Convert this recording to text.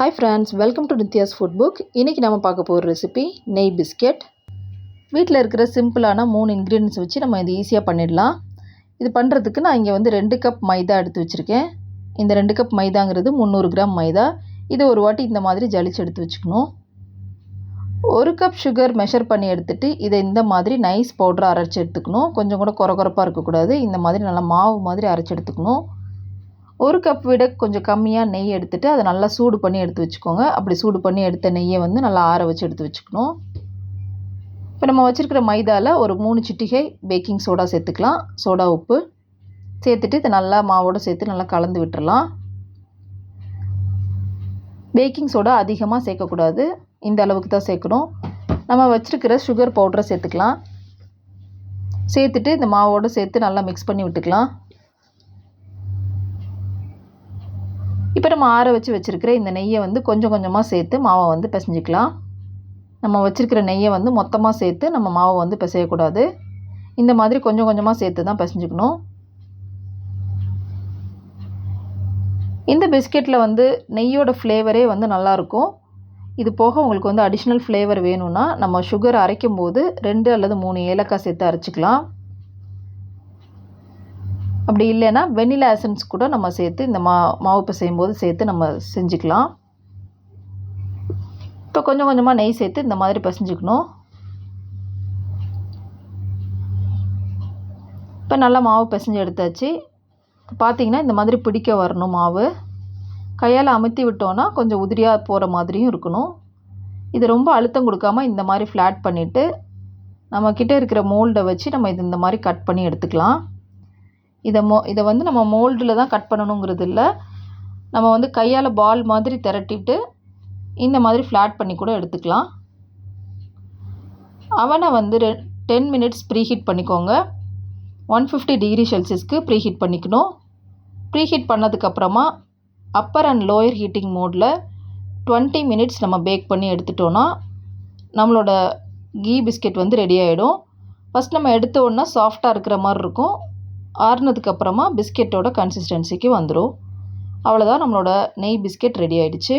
Hi friends, welcome to Nithya's food book. இன்றைக்கி நம்ம பார்க்க போகிற ரெசிபி நெய் பிஸ்கெட். வீட்டில் இருக்கிற சிம்பிளான 3 இன்க்ரீடியன்ஸ் வச்சு நம்ம இது ஈஸியாக பண்ணிடலாம். இது பண்ணுறதுக்கு நான் இங்கே வந்து 2 கப் மைதா எடுத்து வச்சுருக்கேன். இந்த 2 கப் மைதாங்கிறது 300 கிராம் மைதா. இதை ஒரு வாட்டி இந்த மாதிரி ஜலிச்சு எடுத்து வச்சுக்கணும். 1 கப் சுகர் மெஷர் பண்ணி எடுத்துகிட்டு இதை இந்த மாதிரி நைஸ் பவுடராக அரைச்சி எடுத்துக்கணும். கொஞ்சம் கூட கொரகொரப்பாக இருக்கக்கூடாது. இந்த மாதிரி நல்லா மாவு மாதிரி அரைச்சி எடுத்துக்கணும். 1 கப் விட கொஞ்சம் கம்மியாக நெய் எடுத்துகிட்டு அதை நல்லா சூடு பண்ணி எடுத்து வச்சுக்கோங்க. அப்படி சூடு பண்ணி எடுத்த நெய்யை வந்து நல்லா ஆற வச்சு எடுத்து வச்சுக்கணும். இப்போ நம்ம வச்சுருக்கிற மைதாவில் ஒரு 3 சிட்டிகை பேக்கிங் சோடா சேர்த்துக்கலாம். சோடா உப்பு சேர்த்துட்டு இதை நல்லா மாவோடு சேர்த்து நல்லா கலந்து விட்டுறலாம். பேக்கிங் சோடா அதிகமாக சேர்க்கக்கூடாது, இந்த அளவுக்கு தான் சேர்க்கணும். நம்ம வச்சுருக்கிற சுகர் பவுடரை சேர்த்துக்கலாம். சேர்த்துட்டு இந்த மாவோடு சேர்த்து நல்லா மிக்ஸ் பண்ணி விட்டுக்கலாம். இப்போ நம்ம ஆற வச்சுருக்கிற இந்த நெய்யை வந்து கொஞ்சம் கொஞ்சமாக சேர்த்து மாவை வந்து பிசைஞ்சிக்கலாம். நம்ம வச்சுருக்கிற நெய்யை வந்து மொத்தமாக சேர்த்து நம்ம மாவை வந்து பிசையக்கூடாது. இந்த மாதிரி கொஞ்சம் கொஞ்சமாக சேர்த்து தான் பிசைஞ்சிக்கணும். இந்த பிஸ்கெட்டில் வந்து நெய்யோட ஃப்ளேவரே வந்து நல்லாயிருக்கும். இது போக உங்களுக்கு வந்து அடிஷ்னல் ஃப்ளேவர் வேணும்னா நம்ம சுகர் அரைக்கும் போது 2 அல்லது 3 ஏலக்காய் சேர்த்து அரைச்சிக்கலாம். அப்படி இல்லைன்னா வெண்ணிலா எசன்ஸ் கூட நம்ம சேர்த்து இந்த மாவு பிசையும் போது சேர்த்து நம்ம செஞ்சுக்கலாம். இப்போ கொஞ்சம் கொஞ்சமாக நெய் சேர்த்து இந்த மாதிரி பிசைஞ்சிக்கணும். இப்போ நல்லா மாவு பிசைஞ்சு எடுத்தாச்சு. பார்த்திங்கன்னா இந்த மாதிரி பிடிக்க வரணும் மாவு. கையால் அமுத்தி விட்டோன்னா கொஞ்சம் உதிரியாக போகிற மாதிரியும் இருக்கணும். இது ரொம்ப அழுத்தம் கொடுக்காமல் இந்த மாதிரி ஃப்ளாட் பண்ணிவிட்டு நம்மக்கிட்ட இருக்கிற மோல்டை வச்சு நம்ம இது இந்த மாதிரி கட் பண்ணி எடுத்துக்கலாம். இதை வந்து நம்ம மோல்டில் தான் கட் பண்ணணுங்கிறது இல்லை. நம்ம வந்து கையால் பால் மாதிரி திரட்டிட்டு இந்த மாதிரி ஃப்ளாட் பண்ணி கூட எடுத்துக்கலாம். அவனை வந்து 10 மினிட்ஸ் ப்ரீஹீட் பண்ணிக்கோங்க. 150 டிகிரி செல்சியஸ்க்கு ப்ரீஹீட் பண்ணிக்கணும். ப்ரீஹீட் பண்ணதுக்கப்புறமா அப்பர் அண்ட் லோயர் ஹீட்டிங் மோடில் 20 மினிட்ஸ் நம்ம பேக் பண்ணி எடுத்துட்டோன்னா நம்மளோட கீ பிஸ்கெட் வந்து ரெடி ஆகிடும். ஃபஸ்ட் நம்ம எடுத்த உடனே சாஃப்டாக இருக்கிற மாதிரி இருக்கும். ஆறுனதுக்கப்புறமா பிஸ்கெட்டோட கன்சிஸ்டன்சிக்கு வந்துடும். அவ்வளோதான், நம்மளோட நெய் பிஸ்கெட் ரெடி ஆகிடுச்சு.